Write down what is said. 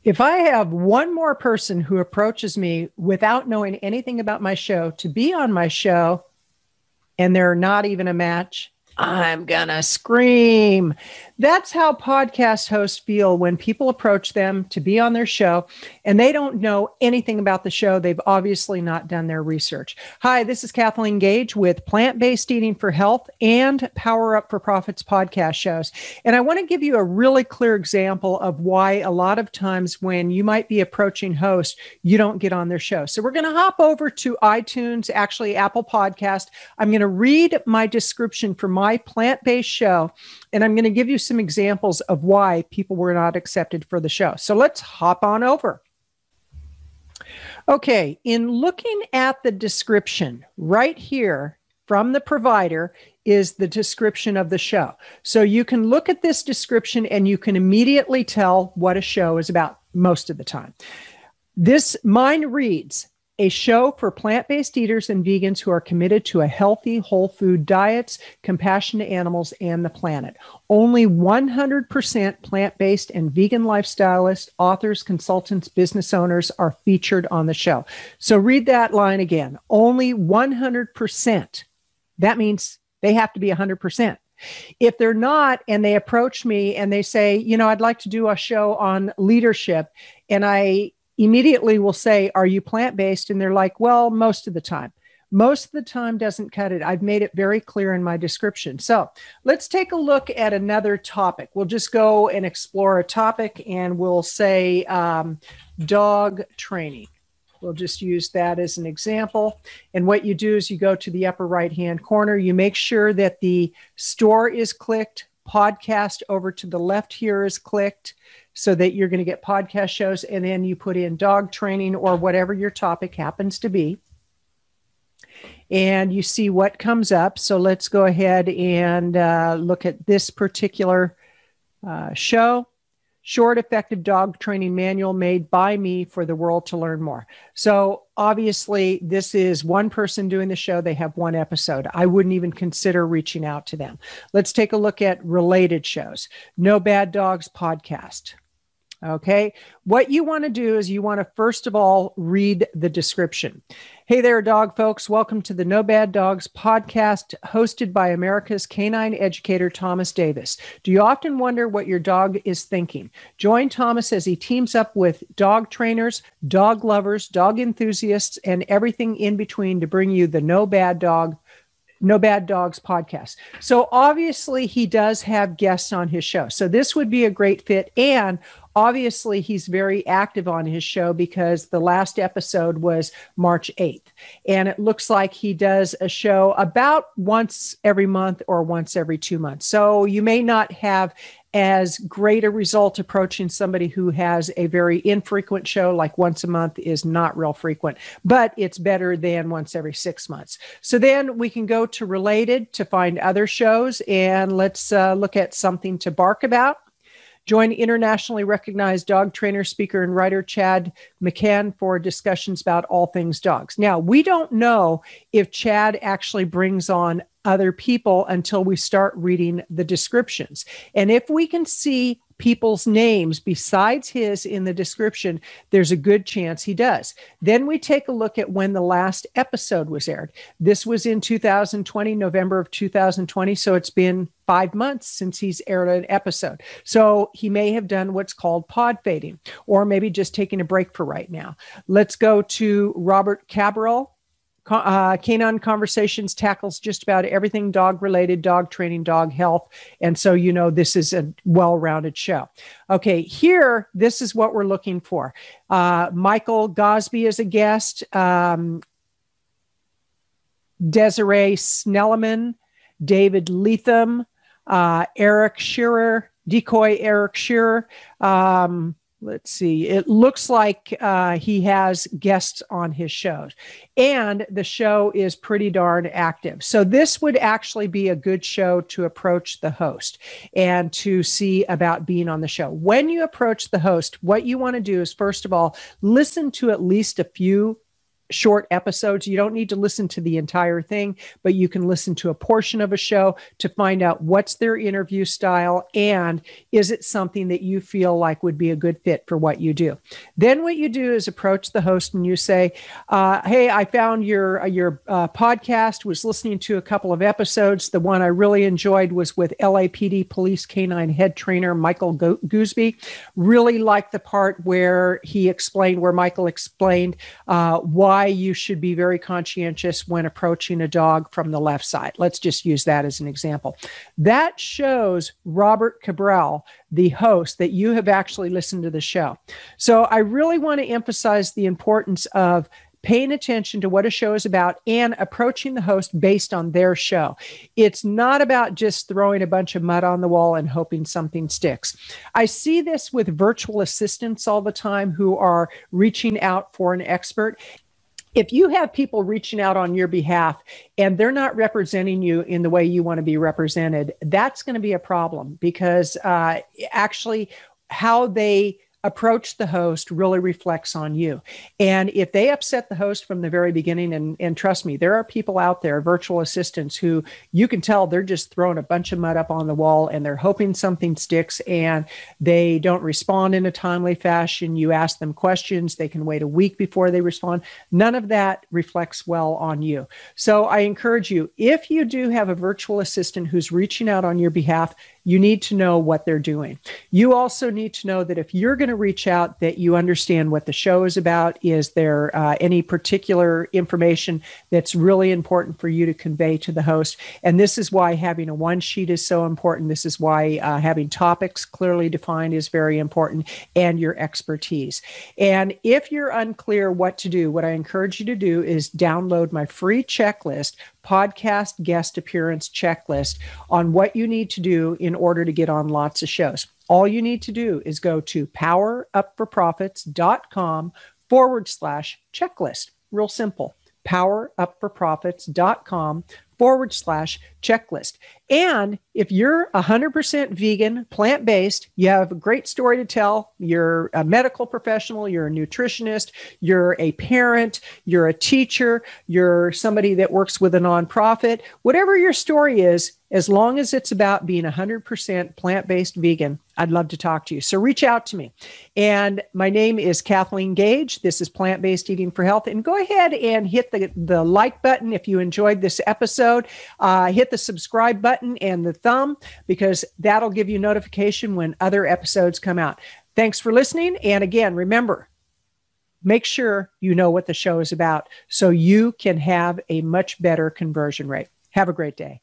If I have one more person who approaches me without knowing anything about my show to be on my show, and they're not even a match, I'm gonna scream. That's how podcast hosts feel when people approach them to be on their show and they don't know anything about the show. They've obviously not done their research. Hi, this is Kathleen Gage with Plant-Based Eating for Health and Power Up for Profits podcast shows. And I want to give you a really clear example of why a lot of times when you might be approaching hosts, you don't get on their show. So we're going to hop over to iTunes, actually Apple Podcast. I'm going to read my description for my plant-based show, and I'm going to give you some examples of why people were not accepted for the show. So let's hop on over. Okay, in looking at the description right here from the provider is the description of the show. So you can look at this description and you can immediately tell what a show is about most of the time. Mine reads, a show for plant-based eaters and vegans who are committed to a healthy, whole food diets, compassion to animals and the planet. Only 100% plant-based and vegan lifestylists, authors, consultants, business owners are featured on the show. So read that line again. Only 100%. That means they have to be 100%. If they're not, and they approach me and they say, I'd like to do a show on leadership, and I immediately will say, are you plant-based? And they're like, well, most of the time. Most of the time doesn't cut it. I've made it very clear in my description. So let's take a look at another topic. We'll just go and explore a topic and we'll say dog training. We'll just use that as an example. And what you do is you go to the upper right-hand corner. You make sure that the store is clicked, podcast over to the left here is clicked, so that you're going to get podcast shows, and then you put in dog training or whatever your topic happens to be. And you see what comes up. So let's go ahead and look at this particular show. Short, effective dog training manual made by me for the world to learn more. So obviously, this is one person doing the show. They have one episode. I wouldn't even consider reaching out to them. Let's take a look at related shows. No Bad Dogs podcast. Okay. What you want to do is you want to, first of all, read the description. Hey there, dog folks. Welcome to the No Bad Dogs podcast, hosted by America's canine educator, Thomas Davis. Do you often wonder what your dog is thinking? Join Thomas as he teams up with dog trainers, dog lovers, dog enthusiasts, and everything in between to bring you the No Bad Dogs podcast. So obviously he does have guests on his show. So this would be a great fit. And obviously he's very active on his show because the last episode was March 8th. And it looks like he does a show about once every month or once every 2 months. So you may not have as great a result approaching somebody who has a very infrequent show, like once a month is not real frequent, but it's better than once every 6 months. So then we can go to related to find other shows, and let's look at something to bark about. Join internationally recognized dog trainer, speaker, and writer Chad McCann for discussions about all things dogs. Now, we don't know if Chad actually brings on other people until we start reading the descriptions. And if we can see people's names besides his in the description, there's a good chance he does. Then we take a look at when the last episode was aired. This was in 2020, November of 2020. So it's been 5 months since he's aired an episode. So he may have done what's called pod fading, or maybe just taking a break for right now. Let's go to Robert Cabral. Canine Conversations tackles just about everything dog related, dog training, dog health. And so, this is a well-rounded show. Okay, here, this is what we're looking for. Michael Gosby is a guest. Desiree Snelleman, David Leatham, Eric Shearer, Decoy Eric Shearer. Let's see. It looks like he has guests on his shows, and the show is pretty darn active. So this would actually be a good show to approach the host and to see about being on the show. When you approach the host, what you want to do is, first of all, listen to at least a few short episodes. You don't need to listen to the entire thing, but you can listen to a portion of a show to find out what's their interview style and is it something that you feel like would be a good fit for what you do. Then what you do is approach the host and you say, hey, I found your podcast, was listening to a couple of episodes. The one I really enjoyed was with LAPD Police Canine Head Trainer Michael Gooseby. Really liked the part where Michael explained why you should be very conscientious when approaching a dog from the left side. Let's just use that as an example. That shows Robert Cabral, the host, that you have actually listened to the show. So I really want to emphasize the importance of paying attention to what a show is about and approaching the host based on their show. It's not about just throwing a bunch of mud on the wall and hoping something sticks. I see this with virtual assistants all the time who are reaching out for an expert. If you have people reaching out on your behalf and they're not representing you in the way you want to be represented, that's going to be a problem because actually how they approach the host really reflects on you. And if they upset the host from the very beginning, and trust me, there are people out there, virtual assistants, who you can tell they're just throwing a bunch of mud up on the wall and they're hoping something sticks and they don't respond in a timely fashion. You ask them questions, they can wait a week before they respond. None of that reflects well on you. So I encourage you, if you do have a virtual assistant who's reaching out on your behalf, you need to know what they're doing. You also need to know that if you're going to reach out, that you understand what the show is about. Is there any particular information that's really important for you to convey to the host? And this is why having a one sheet is so important. This is why having topics clearly defined is very important, and your expertise. And if you're unclear what to do, what I encourage you to do is download my free checklist, podcast guest appearance checklist, on what you need to do in order to get on lots of shows. All you need to do is go to powerupforprofits.com/checklist. Real simple. powerupforprofits.com/checklist. And if you're 100% vegan, plant-based, you have a great story to tell, you're a medical professional, you're a nutritionist, you're a parent, you're a teacher, you're somebody that works with a nonprofit, whatever your story is, as long as it's about being 100% plant-based vegan, I'd love to talk to you. So reach out to me. And my name is Kathleen Gage. This is Plant-Based Eating for Health. And go ahead and hit the like button if you enjoyed this episode. Hit the subscribe button and the thumb, because that'll give you notification when other episodes come out. Thanks for listening. And again, remember, make sure you know what the show is about so you can have a much better conversion rate. Have a great day.